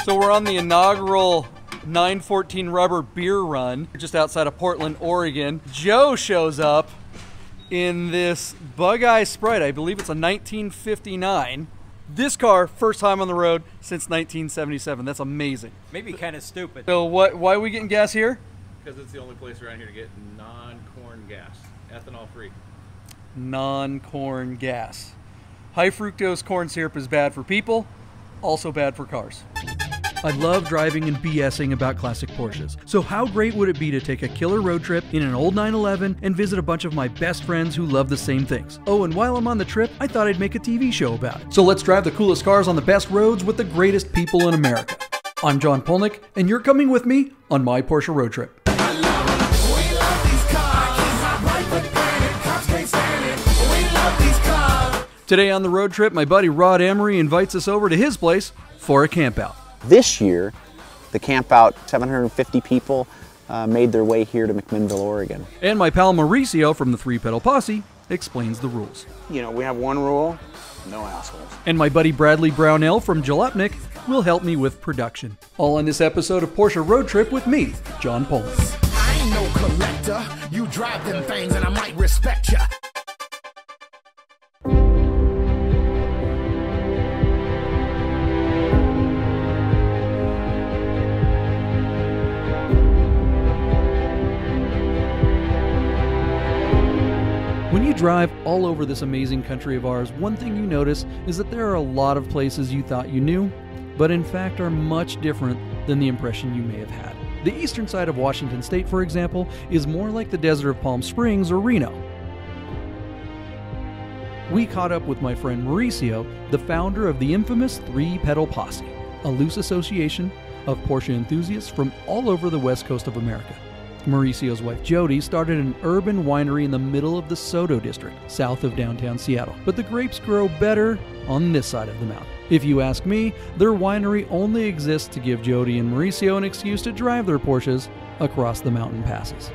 So we're on the inaugural 914 rubber beer run just outside of Portland, Oregon. Joe shows up in this Bug-Eye Sprite. I believe it's a 1959. This car, first time on the road since 1977. That's amazing. Maybe kind of stupid. So why are we getting gas here? Because it's the only place around here to get non-corn gas, ethanol free. Non-corn gas. High fructose corn syrup is bad for people, also bad for cars. I love driving and BSing about classic Porsches. So how great would it be to take a killer road trip in an old 911 and visit a bunch of my best friends who love the same things? Oh, and while I'm on the trip, I thought I'd make a TV show about it. So let's drive the coolest cars on the best roads with the greatest people in America. I'm John Polnik, and you're coming with me on my Porsche road trip. Today on the road trip, my buddy Rod Emory invites us over to his place for a campout. This year, the Campout, 750 people, made their way here to McMinnville, Oregon. And my pal Mauricio from the Three Pedal Posse explains the rules. You know, we have one rule, no assholes. And my buddy Bradley Brownell from Jalopnik will help me with production. All on this episode of Porsche Road Trip with me, John Polnik. I ain't no collector. You drive them things and I might respect ya. When you drive all over this amazing country of ours, one thing you notice is that there are a lot of places you thought you knew, but in fact are much different than the impression you may have had. The eastern side of Washington State, for example, is more like the desert of Palm Springs or Reno. We caught up with my friend Mauricio, the founder of the infamous Three Pedal Posse, a loose association of Porsche enthusiasts from all over the west coast of America. Mauricio's wife Jody started an urban winery in the middle of the Soto district, south of downtown Seattle. But the grapes grow better on this side of the mountain. If you ask me, their winery only exists to give Jody and Mauricio an excuse to drive their Porsches across the mountain passes.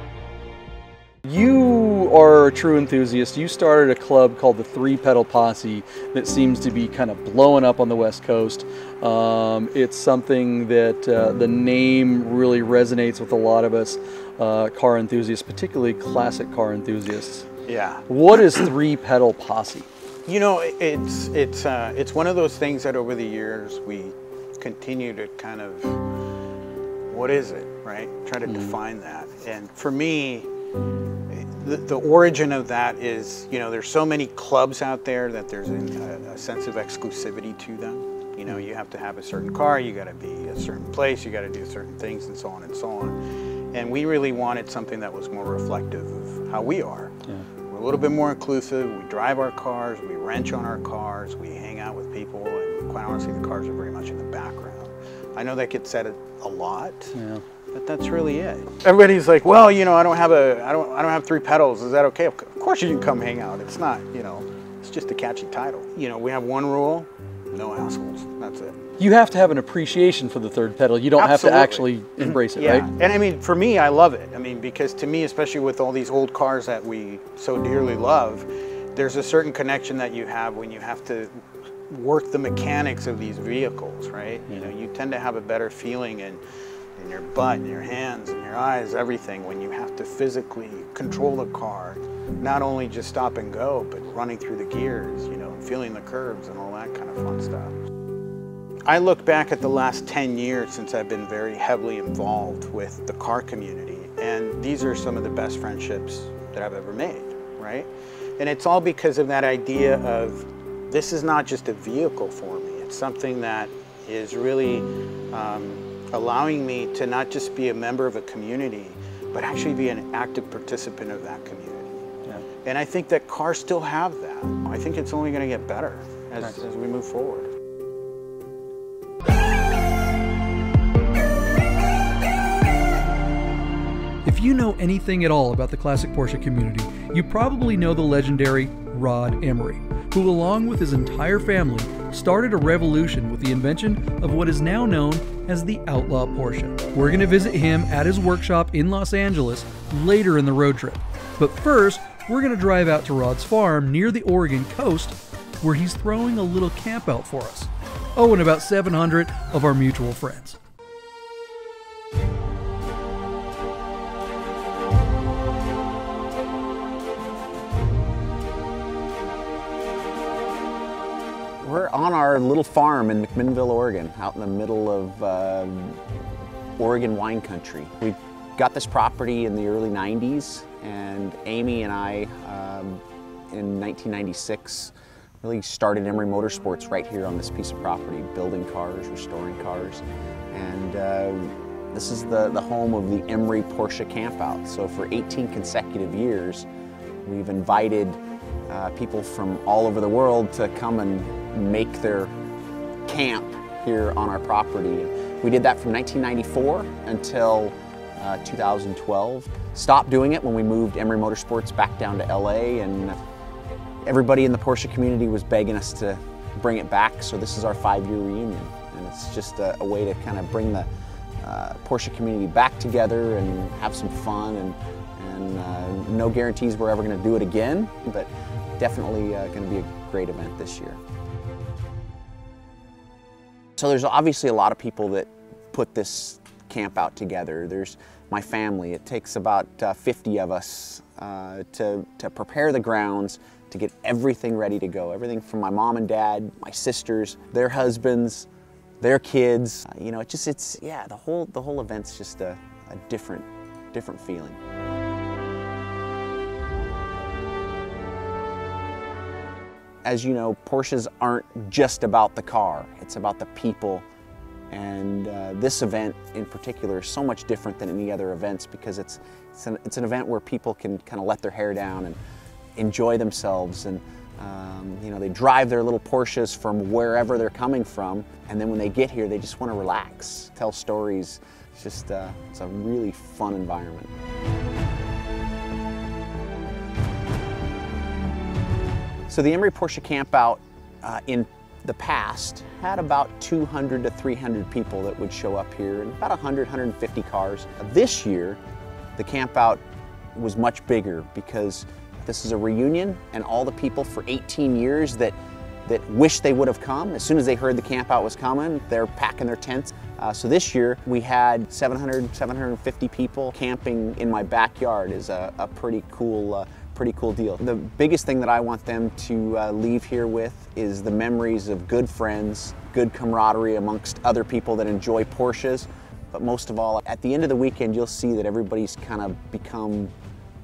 You are a true enthusiast. You started a club called the Three Pedal Posse that seems to be kind of blowing up on the West Coast. It's something that the name really resonates with a lot of us car enthusiasts, particularly classic car enthusiasts. Yeah. What is Three Pedal Posse? You know, it's one of those things that over the years we continue to kind of, what is it, right? Try to define that. And for me, the origin of that is, you know, there's so many clubs out there that there's a sense of exclusivity to them. You know, you have to have a certain car, you got to be a certain place, you got to do certain things, and so on and so on. And we really wanted something that was more reflective of how we are. Yeah. We're a little bit more inclusive. We drive our cars, we wrench on our cars, we hang out with people, and quite honestly, the cars are very much in the background. I know that gets said a lot. Yeah. But that's really it. Everybody's like, well, you know, I don't have three pedals. Is that okay? Of course you can come hang out. It's not, you know, it's just a catchy title. You know, we have one rule, no assholes. That's it. You have to have an appreciation for the third pedal. You don't have to actually embrace it, yeah. Right? And I mean, for me, I love it. I mean, because to me, especially with all these old cars that we so dearly love, there's a certain connection that you have when you have to work the mechanics of these vehicles, right? You know, you tend to have a better feeling in your butt, in your hands, in your eyes, everything, when you have to physically control the car, not only just stop and go, but running through the gears, you know, feeling the curbs and all that kind of fun stuff. I look back at the last 10 years since I've been very heavily involved with the car community, and these are some of the best friendships that I've ever made, right? And it's all because of that idea of, this is not just a vehicle for me, it's something that is really allowing me to not just be a member of a community, but actually be an active participant of that community. Yeah. And I think that cars still have that. I think it's only going to get better as we move forward. If you know anything at all about the classic Porsche community, you probably know the legendary Rod Emory, who along with his entire family started a revolution with the invention of what is now known as the Outlaw Porsche. We're going to visit him at his workshop in Los Angeles later in the road trip. But first, we're going to drive out to Rod's farm near the Oregon coast, where he's throwing a little camp out for us. Oh, and about 700 of our mutual friends. We're on our little farm in McMinnville, Oregon, out in the middle of Oregon wine country. We got this property in the early 90s, and Amy and I, in 1996, really started Emory Motorsports right here on this piece of property, building cars, restoring cars. And this is the home of the Emory Porsche Campout. So for 18 consecutive years, we've invited people from all over the world to come and make their camp here on our property. We did that from 1994 until 2012. Stopped doing it when we moved Emory Motorsports back down to LA, and everybody in the Porsche community was begging us to bring it back, so this is our 5-year reunion. And it's just a way to kind of bring the Porsche community back together and have some fun, and no guarantees we're ever going to do it again, but definitely going to be a great event this year. So there's obviously a lot of people that put this camp out together. There's my family. It takes about 50 of us to prepare the grounds, to get everything ready to go. Everything from my mom and dad, my sisters, their husbands, their kids. You know, yeah, the whole event's just a different feeling. As you know, Porsches aren't just about the car, it's about the people. And this event in particular is so much different than any other events because it's an event where people can kind of let their hair down and enjoy themselves. And you know, they drive their little Porsches from wherever they're coming from, and then when they get here, they just want to relax, tell stories. It's just it's a really fun environment. So the Emory Porsche Campout in the past had about 200 to 300 people that would show up here, and about 100, 150 cars. This year, the campout was much bigger because this is a reunion, and all the people for 18 years that wish they would have come, as soon as they heard the campout was coming, they're packing their tents. So this year, we had 700, 750 people camping in my backyard. Is a pretty cool deal. The biggest thing that I want them to leave here with is the memories of good friends, good camaraderie amongst other people that enjoy Porsches. But most of all, at the end of the weekend, you'll see that everybody's kind of become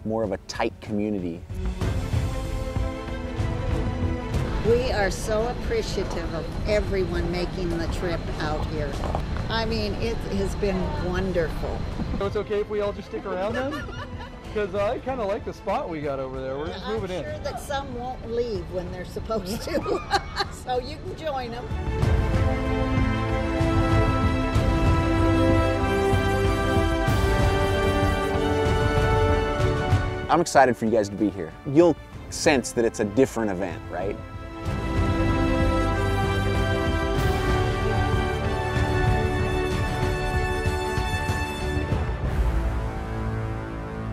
more of a tight community. We are so appreciative of everyone making the trip out here. I mean, it has been wonderful. So it's okay if we all just stick around then? Because I kind of like the spot we got over there. We're just moving in. I'm sure that some won't leave when they're supposed to, so you can join them. I'm excited for you guys to be here. You'll sense that it's a different event, right?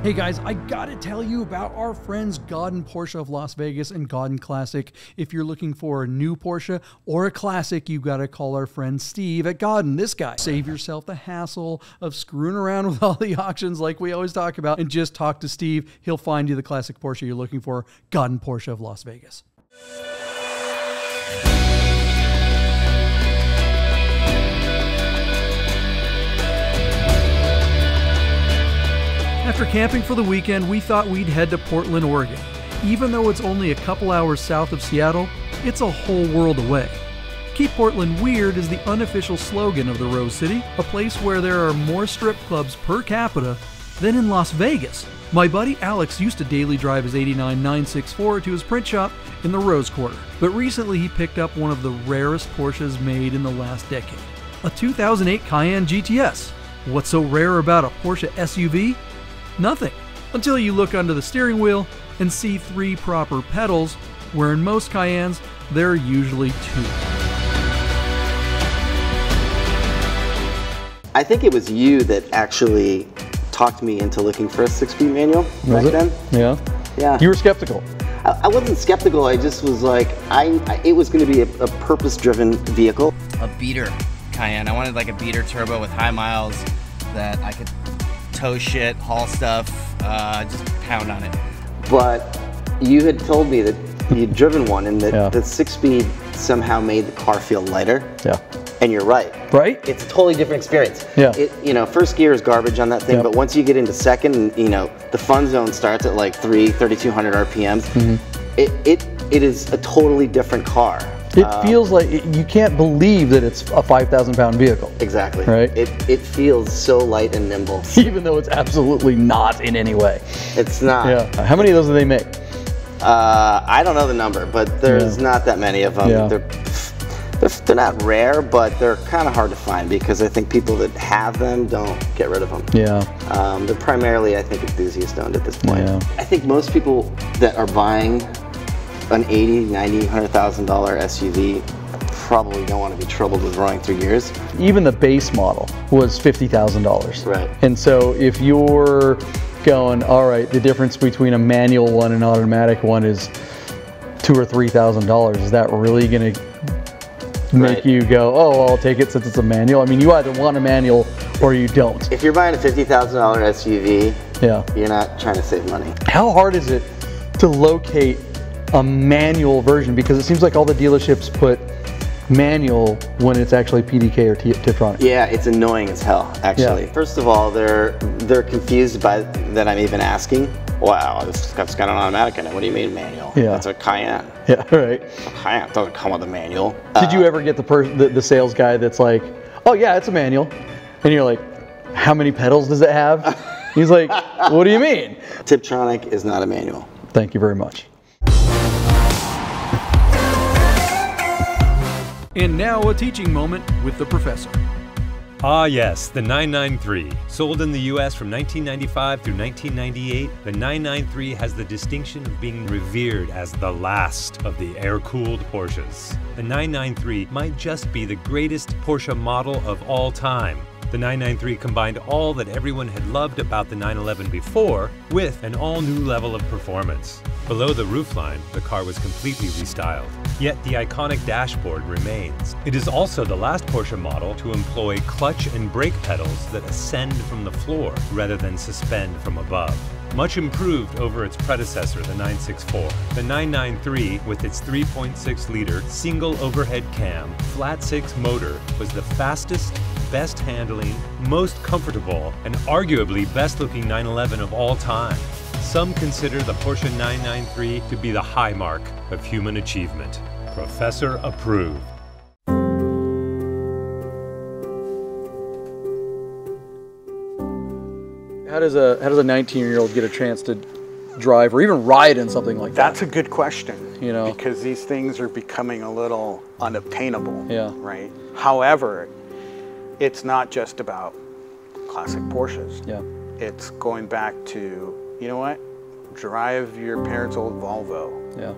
Hey guys, I gotta tell you about our friends Godden Porsche of Las Vegas and Godden Classic. If you're looking for a new Porsche or a classic, you gotta call our friend Steve at Godden, this guy. Save yourself the hassle of screwing around with all the auctions like we always talk about, and just talk to Steve. He'll find you the classic Porsche you're looking for. Godden Porsche of Las Vegas. After camping for the weekend, we thought we'd head to Portland, Oregon. Even though it's only a couple hours south of Seattle, it's a whole world away. Keep Portland Weird is the unofficial slogan of the Rose City, a place where there are more strip clubs per capita than in Las Vegas. My buddy Alex used to daily drive his 89 964 to his print shop in the Rose Quarter, but recently he picked up one of the rarest Porsches made in the last decade, a 2008 Cayenne GTS. What's so rare about a Porsche SUV? Nothing, until you look under the steering wheel and see 3 proper pedals, where in most Cayennes, there are usually 2. I think it was you that actually talked me into looking for a 6-speed manual back then. Yeah. Yeah. You were skeptical. I wasn't skeptical. I just was like, it was going to be a purpose-driven vehicle. A beater Cayenne. I wanted like a beater turbo with high miles that I could tow shit, haul stuff, just pound on it. But you had told me that you'd driven one and that the 6-speed somehow made the car feel lighter. Yeah. And you're right. Right? It's a totally different experience. Yeah. You know, first gear is garbage on that thing, but once you get into second, you know, the fun zone starts at like 3,200 RPMs. Mm-hmm. It is a totally different car. It feels like you can't believe that it's a 5,000-pound vehicle. Exactly. Right? It feels so light and nimble. Even though it's absolutely not in any way. It's not. Yeah. How many of those do they make? I don't know the number, but there's not that many of them. Yeah. They're not rare, but they're kind of hard to find because I think people that have them don't get rid of them. Yeah. They're primarily, I think, enthusiast owned at this point. Yeah. I think most people that are buying an $80,000, $90,000, $100,000 SUV probably don't want to be troubled with rolling through years. Even the base model was $50,000. Right. And so if you're going, all right, the difference between a manual one and an automatic one is $2,000 or $3,000, is that really going to make you go, oh, well, I'll take it since it's a manual? I mean, you either want a manual or you don't. If you're buying a $50,000 SUV, you're not trying to save money. How hard is it to locate a manual version? Because it seems like all the dealerships put manual when it's actually PDK or Tiptronic. Yeah, it's annoying as hell, actually. Yeah. First of all, they're confused by that I'm even asking. Wow, this stuff's got an automatic in it. What do you mean manual? Yeah. That's a Cayenne. Yeah, right. A Cayenne doesn't come with a manual. Did you ever get the sales guy that's like, oh yeah, it's a manual. And you're like, how many pedals does it have? He's like, what do you mean? Tiptronic is not a manual. Thank you very much. And now a teaching moment with the professor. Ah yes, the 993. Sold in the US from 1995 through 1998, the 993 has the distinction of being revered as the last of the air-cooled Porsches. The 993 might just be the greatest Porsche model of all time. The 993 combined all that everyone had loved about the 911 before with an all-new level of performance. Below the roofline, the car was completely restyled. Yet the iconic dashboard remains. It is also the last Porsche model to employ clutch and brake pedals that ascend from the floor rather than suspend from above. Much improved over its predecessor, the 964. The 993, with its 3.6-liter single overhead cam, flat-six motor, was the fastest, best handling, most comfortable, and arguably best-looking 911 of all time. Some consider the Porsche 993 to be the high mark of human achievement. Professor approved. How does a 19-year-old get a chance to drive or even ride in something like that? That's a good question. You know, because these things are becoming a little unobtainable. Yeah. Right. However, it's not just about classic Porsches. Yeah. It's going back to, you know what? Drive your parents' old Volvo. Yeah.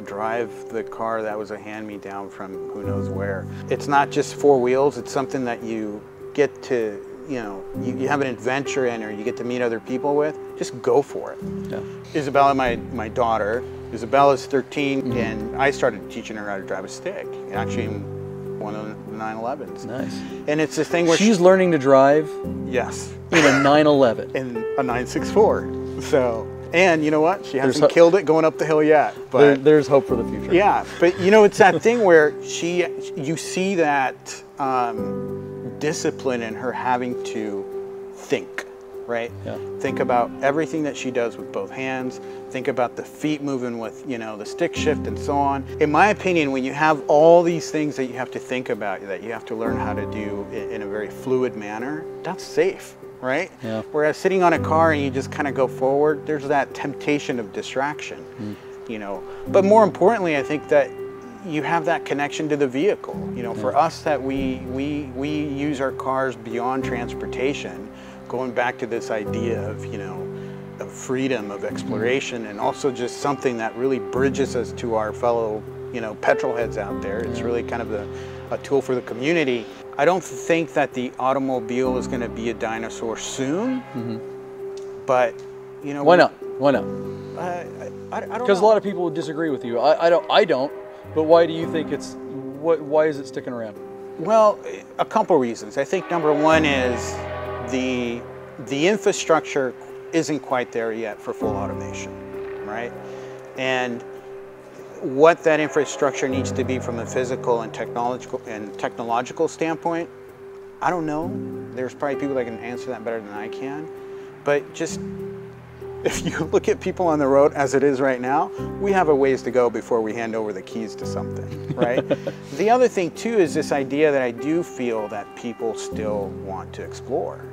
Drive the car that was a hand-me-down from who knows where. It's not just four wheels. It's something that you get to, you know, you have an adventure in, or you get to meet other people with. Just go for it. Yeah. Isabella, my daughter, Isabella's 13, and I started teaching her how to drive a stick, actually in one of the 911s. Nice. And it's the thing where she's learning to drive. Yes. In a 911. In a 964. So, and you know what? She hasn't killed it going up the hill yet. But there's hope for the future. Yeah, but you know, it's that thing where you see that discipline in her having to think, right? Yeah. Think about everything that she does with both hands. Think about the feet moving with, you know, the stick shift and so on. In my opinion, when you have all these things that you have to think about, that you have to learn how to do in a very fluid manner, that's safe, right? Yeah. Whereas sitting on a car and you just kind of go forward, there's that temptation of distraction, you know. But more importantly, I think that you have that connection to the vehicle. You know, for us, that we use our cars beyond transportation, going back to this idea of, you know, of freedom, of exploration, and also just something that really bridges us to our fellow, you know, petrol heads out there. It's really kind of a tool for the community. I don't think that the automobile is going to be a dinosaur soon, but, you know, why not? Why not? I don't know. Because a lot of people would disagree with you. I don't. But why do you think it's? Why is it sticking around? Well, a couple reasons. I think number one is the infrastructure isn't quite there yet for full automation, right? And what that infrastructure needs to be from a physical and technological standpoint, I don't know. There's probably people that can answer that better than I can. But just if you look at people on the road as it is right now, we have a ways to go before we hand over the keys to something, right? The other thing too is this idea that I do feel that people still want to explore.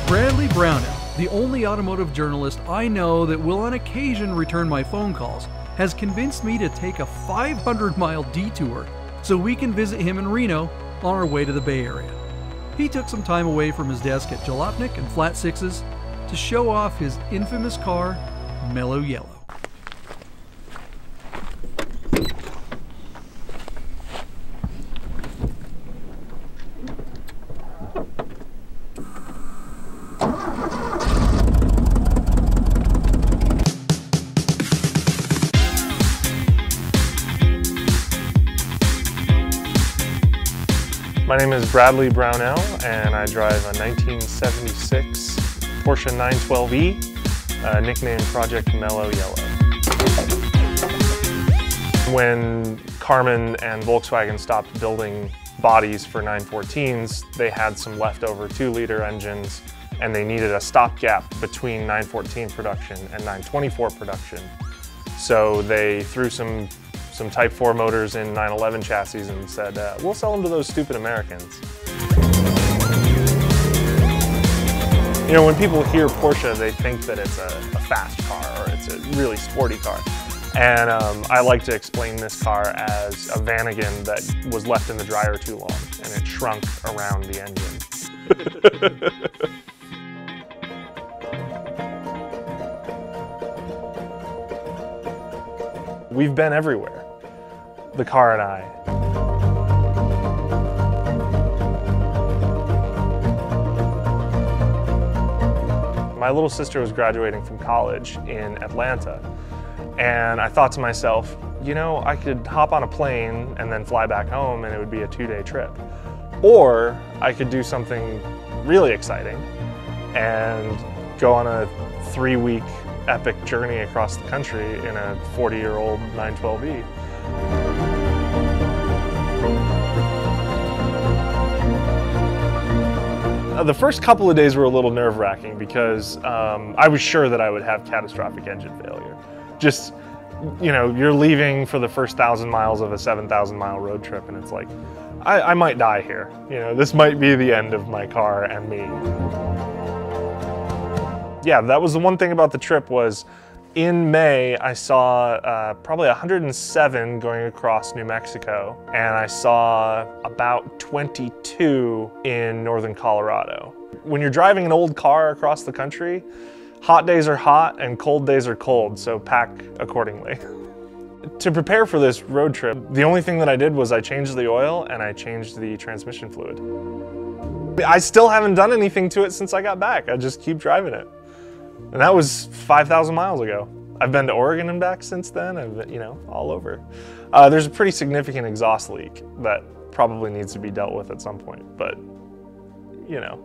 Bradley Brownell, the only automotive journalist I know that will on occasion return my phone calls, has convinced me to take a 500-mile detour so we can visit him in Reno on our way to the Bay Area. He took some time away from his desk at Jalopnik and Flat Sixes to show off his infamous car, Mellow Yellow. My name is Bradley Brownell, and I drive a 1976 Porsche 912E, nicknamed Project Mellow Yellow. When Carman and Volkswagen stopped building bodies for 914s, they had some leftover 2-liter engines, and they needed a stopgap between 914 production and 924 production. So they threw some Type 4 motors in 911 chassis and said, we'll sell them to those stupid Americans. You know, when people hear Porsche, they think that it's a fast car or it's a really sporty car. And I like to explain this car as a Vanagon that was left in the dryer too long and it shrunk around the engine. We've been everywhere, the car and I. My little sister was graduating from college in Atlanta, and I thought to myself, you know, I could hop on a plane and then fly back home and it would be a 2-day trip. Or I could do something really exciting and go on a 3-week epic journey across the country in a 40-year-old 912E. The first couple of days were a little nerve-wracking because I was sure that I would have catastrophic engine failure. Just, you know, you're leaving for the first 1,000 miles of a 7,000-mile road trip and it's like, I might die here. You know, this might be the end of my car and me. Yeah, that was the one thing about the trip was in May, I saw probably 107 going across New Mexico, and I saw about 22 in northern Colorado. When you're driving an old car across the country, hot days are hot and cold days are cold, so pack accordingly. To prepare for this road trip, the only thing that I did was I changed the oil and I changed the transmission fluid. I still haven't done anything to it since I got back. I just keep driving it. And that was 5,000 miles ago. I've been to Oregon and back since then. I've been, you know, all over. There's a pretty significant exhaust leak that probably needs to be dealt with at some point, but, you know.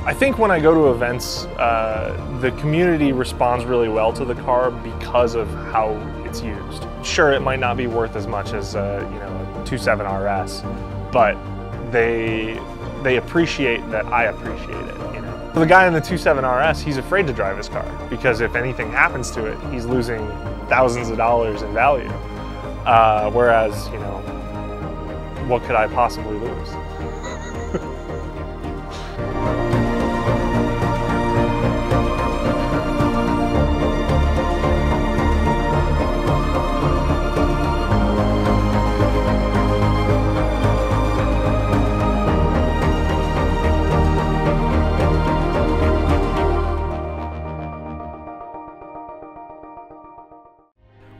I think when I go to events, the community responds really well to the car because of how it's used. Sure, it might not be worth as much as you know, a 27 RS, but they appreciate that I appreciate it. You know, the guy in the 27 RS, he's afraid to drive his car because if anything happens to it, he's losing thousands of dollars in value. Whereas, you know, what could I possibly lose?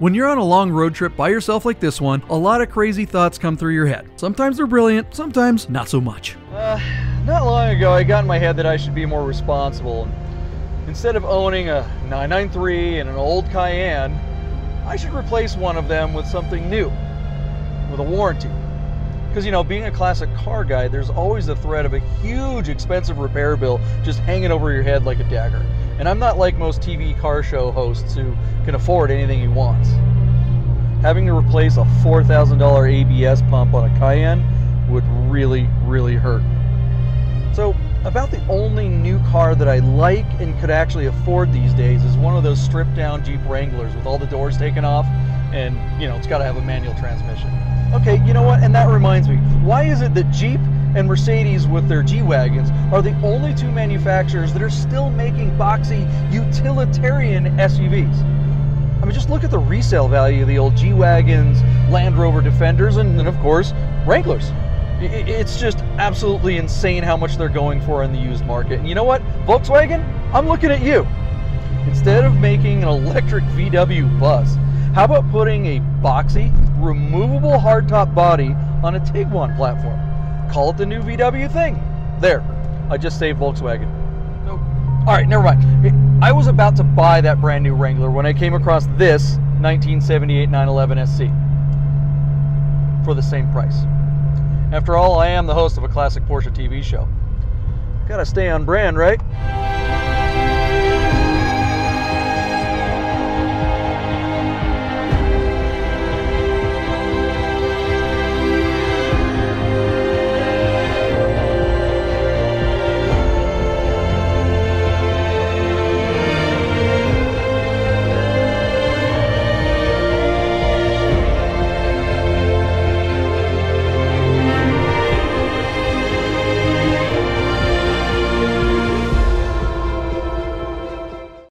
When you're on a long road trip by yourself like this one, a lot of crazy thoughts come through your head. Sometimes they're brilliant, sometimes not so much. Not long ago, I got in my head that I should be more responsible. Instead of owning a 993 and an old Cayenne, I should replace one of them with something new, with a warranty. Because, you know, being a classic car guy, there's always the threat of a huge expensive repair bill just hanging over your head like a dagger. And I'm not like most TV car show hosts who can afford anything he wants. Having to replace a $4,000 ABS pump on a Cayenne would really, really hurt. So, about the only new car that I like and could actually afford these days is one of those stripped down Jeep Wranglers with all the doors taken off, and, you know, it's got to have a manual transmission. Okay, you know what, and that reminds me, why is it that Jeep and Mercedes with their G-Wagons are the only two manufacturers that are still making boxy utilitarian SUVs? I mean, just look at the resale value of the old G-Wagons, Land Rover Defenders, and of course, Wranglers. It's just absolutely insane how much they're going for in the used market. And you know what, Volkswagen, I'm looking at you. Instead of making an electric VW bus, how about putting a boxy, removable hardtop body on a Tiguan platform? Call it the new VW thing. There, I just saved Volkswagen. Oh, all right, never mind. I was about to buy that brand new Wrangler when I came across this 1978 911 SC for the same price. After all, I am the host of a classic Porsche TV show. Gotta stay on brand, right?